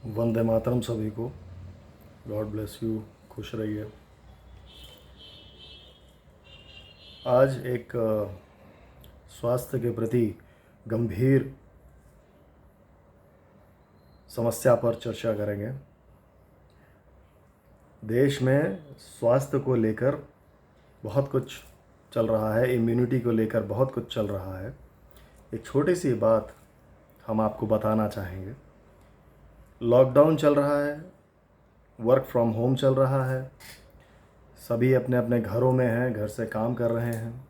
वंदे मातरम सभी को। God bless you. खुश रहिए। आज एक स्वास्थ्य के प्रति गंभीर समस्या पर चर्चा करेंगे। देश में स्वास्थ्य को लेकर बहुत कुछ चल रहा है, इम्यूनिटी को लेकर बहुत कुछ चल रहा है। एक छोटी सी बात हम आपको बताना चाहेंगे। लॉकडाउन चल रहा है, वर्क फ्रॉम होम चल रहा है, सभी अपने अपने घरों में हैं, घर से काम कर रहे हैं।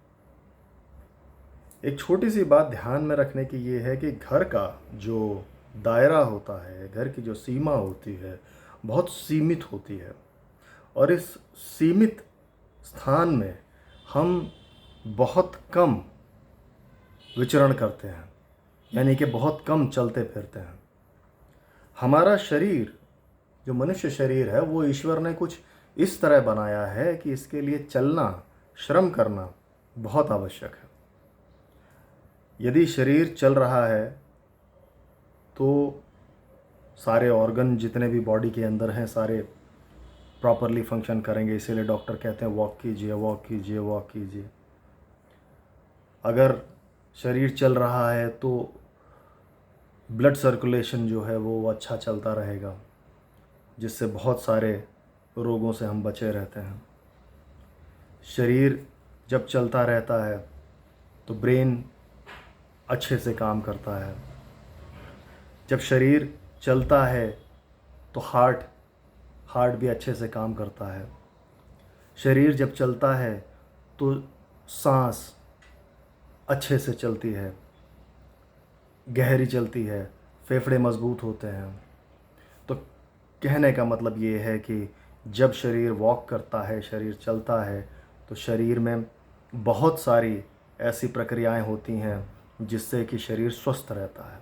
एक छोटी सी बात ध्यान में रखने की ये है कि घर का जो दायरा होता है, घर की जो सीमा होती है, बहुत सीमित होती है। और इस सीमित स्थान में हम बहुत कम विचरण करते हैं, यानी कि बहुत कम चलते फिरते हैं। हमारा शरीर, जो मनुष्य शरीर है, वो ईश्वर ने कुछ इस तरह बनाया है कि इसके लिए चलना, श्रम करना बहुत आवश्यक है। यदि शरीर चल रहा है तो सारे ऑर्गन जितने भी बॉडी के अंदर हैं सारे प्रॉपरली फंक्शन करेंगे। इसीलिए डॉक्टर कहते हैं वॉक कीजिए, वॉक कीजिए, वॉक कीजिए। अगर शरीर चल रहा है तो ब्लड सर्कुलेशन जो है वो अच्छा चलता रहेगा, जिससे बहुत सारे रोगों से हम बचे रहते हैं। शरीर जब चलता रहता है तो ब्रेन अच्छे से काम करता है। जब शरीर चलता है तो हार्ट भी अच्छे से काम करता है। शरीर जब चलता है तो सांस अच्छे से चलती है, गहरी चलती है, फेफड़े मजबूत होते हैं। तो कहने का मतलब ये है कि जब शरीर वॉक करता है, शरीर चलता है, तो शरीर में बहुत सारी ऐसी प्रक्रियाएं होती हैं जिससे कि शरीर स्वस्थ रहता है।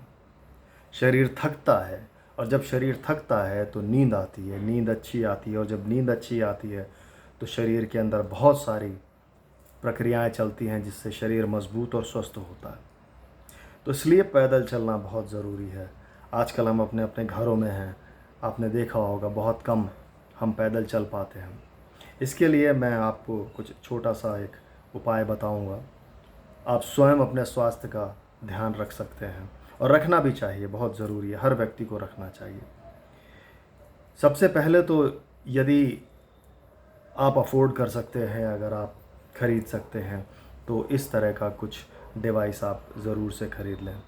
शरीर थकता है, और जब शरीर थकता है तो नींद आती है, नींद अच्छी आती है। और जब नींद अच्छी आती है तो शरीर के अंदर बहुत सारी प्रक्रियाएं चलती हैं जिससे शरीर मजबूत और स्वस्थ होता है। तो इसलिए पैदल चलना बहुत ज़रूरी है। आजकल हम अपने अपने घरों में हैं, आपने देखा होगा बहुत कम हम पैदल चल पाते हैं। इसके लिए मैं आपको कुछ छोटा सा एक उपाय बताऊंगा। आप स्वयं अपने स्वास्थ्य का ध्यान रख सकते हैं, और रखना भी चाहिए, बहुत ज़रूरी है, हर व्यक्ति को रखना चाहिए। सबसे पहले तो यदि आप अफोर्ड कर सकते हैं, अगर आप ख़रीद सकते हैं, तो इस तरह का कुछ डिवाइस आप ज़रूर से ख़रीद लें,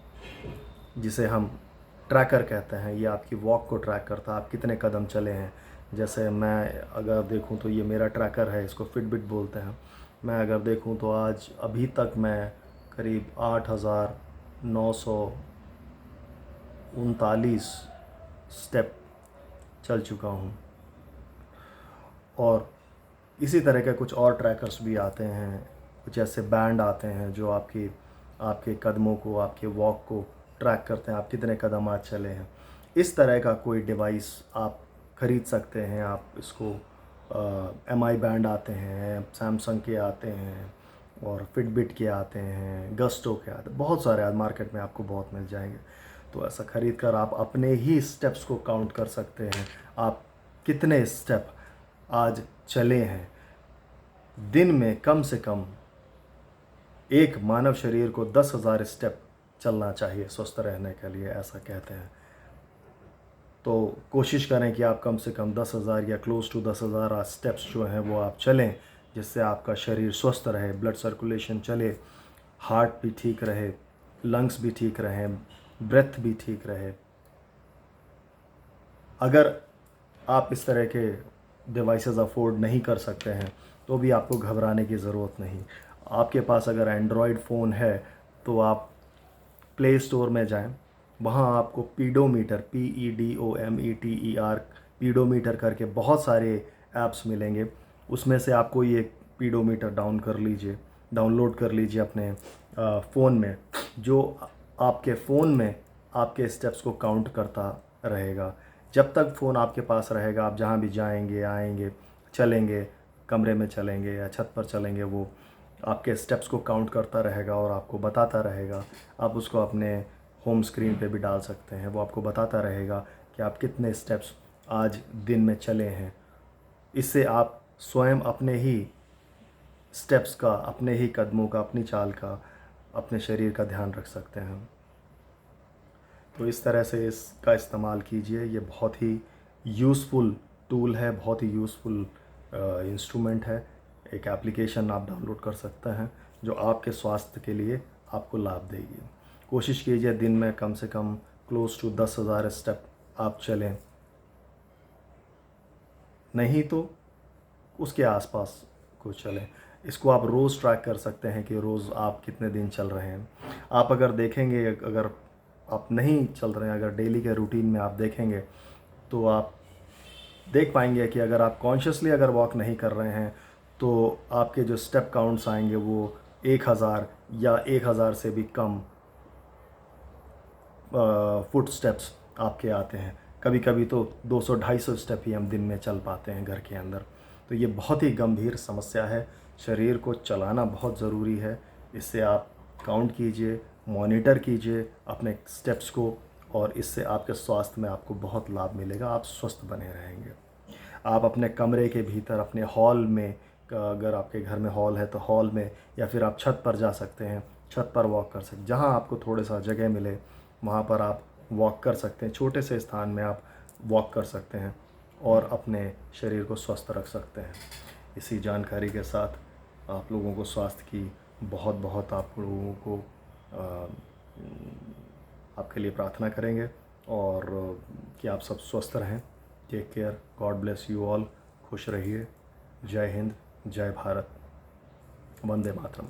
जिसे हम ट्रैकर कहते हैं। ये आपकी वॉक को ट्रैक करता है, आप कितने कदम चले हैं। जैसे मैं अगर देखूं तो ये मेरा ट्रैकर है, इसको फिटबिट बोलते हैं। मैं अगर देखूं तो आज अभी तक मैं करीब 8,939 स्टेप चल चुका हूं। और इसी तरह के कुछ और ट्रैकर्स भी आते हैं, कुछ ऐसे बैंड आते हैं जो आपके कदमों को, आपके वॉक को ट्रैक करते हैं, आप कितने कदम आज चले हैं। इस तरह का कोई डिवाइस आप ख़रीद सकते हैं। आप इसको MI बैंड आते हैं, सैमसंग के आते हैं, और फिटबिट के आते हैं, गस्टो के आते हैं, बहुत सारे आज मार्केट में आपको बहुत मिल जाएंगे। तो ऐसा ख़रीद कर आप अपने ही स्टेप्स को काउंट कर सकते हैं, आप कितने स्टेप आज चले हैं। दिन में कम से कम एक मानव शरीर को 10,000 स्टेप चलना चाहिए स्वस्थ रहने के लिए, ऐसा कहते हैं। तो कोशिश करें कि आप कम से कम 10,000 या क्लोज टू 10,000 स्टेप्स जो हैं वो आप चलें, जिससे आपका शरीर स्वस्थ रहे, ब्लड सर्कुलेशन चले, हार्ट भी ठीक रहे, लंग्स भी ठीक रहें, ब्रेथ भी ठीक रहे। अगर आप इस तरह के डिवाइसेस अफोर्ड नहीं कर सकते हैं तो भी आपको घबराने की ज़रूरत नहीं। आपके पास अगर एंड्रॉयड फ़ोन है तो आप प्ले स्टोर में जाएं, वहाँ आपको पीडोमीटर, PEDOMETER, पीडोमीटर करके बहुत सारे ऐप्स मिलेंगे। उसमें से आपको ये पीडोमीटर डाउनलोड कर लीजिए अपने फ़ोन में, जो आपके फ़ोन में आपके स्टेप्स को काउंट करता रहेगा। जब तक फ़ोन आपके पास रहेगा, आप जहाँ भी जाएंगे, आएंगे, चलेंगे, कमरे में चलेंगे या छत पर चलेंगे, वो आपके स्टेप्स को काउंट करता रहेगा और आपको बताता रहेगा। आप उसको अपने होम स्क्रीन पे भी डाल सकते हैं, वो आपको बताता रहेगा कि आप कितने स्टेप्स आज दिन में चले हैं। इससे आप स्वयं अपने ही स्टेप्स का, अपने ही कदमों का, अपनी चाल का, अपने शरीर का ध्यान रख सकते हैं। तो इस तरह से इसका इस्तेमाल कीजिए। ये बहुत ही यूज़फुल टूल है, बहुत ही यूज़फुल इंस्ट्रूमेंट है। एक एप्लीकेशन आप डाउनलोड कर सकते हैं जो आपके स्वास्थ्य के लिए आपको लाभ देगी। कोशिश कीजिए दिन में कम से कम क्लोज टू 10,000 स्टेप आप चलें, नहीं तो उसके आसपास को चलें। इसको आप रोज़ ट्रैक कर सकते हैं कि रोज़ आप कितने दिन चल रहे हैं। आप अगर देखेंगे, अगर आप नहीं चल रहे हैं, अगर डेली के रूटीन में आप देखेंगे तो आप देख पाएंगे कि अगर आप कॉन्शियसली अगर वॉक नहीं कर रहे हैं तो आपके जो स्टेप काउंट्स आएंगे वो 1,000 या 1,000 से भी कम फुट स्टेप्स आपके आते हैं। कभी कभी तो 200-250 स्टेप ही हम दिन में चल पाते हैं घर के अंदर। तो ये बहुत ही गंभीर समस्या है। शरीर को चलाना बहुत ज़रूरी है। इससे आप काउंट कीजिए, मॉनिटर कीजिए अपने स्टेप्स को, और इससे आपके स्वास्थ्य में आपको बहुत लाभ मिलेगा। आप स्वस्थ बने रहेंगे। आप अपने कमरे के भीतर, अपने हॉल में, अगर आपके घर में हॉल है तो हॉल में, या फिर आप छत पर जा सकते हैं, छत पर वॉक कर सकते हैं। जहाँ आपको थोड़ा सा जगह मिले वहाँ पर आप वॉक कर सकते हैं। छोटे से स्थान में आप वॉक कर सकते हैं और अपने शरीर को स्वस्थ रख सकते हैं। इसी जानकारी के साथ आप लोगों को स्वास्थ्य की बहुत बहुत आप लोगों को आपके लिए प्रार्थना करेंगे, और कि आप सब स्वस्थ रहें। Take care, god bless you all. खुश रहिए। जय हिंद, जय भारत, वंदे मातरम।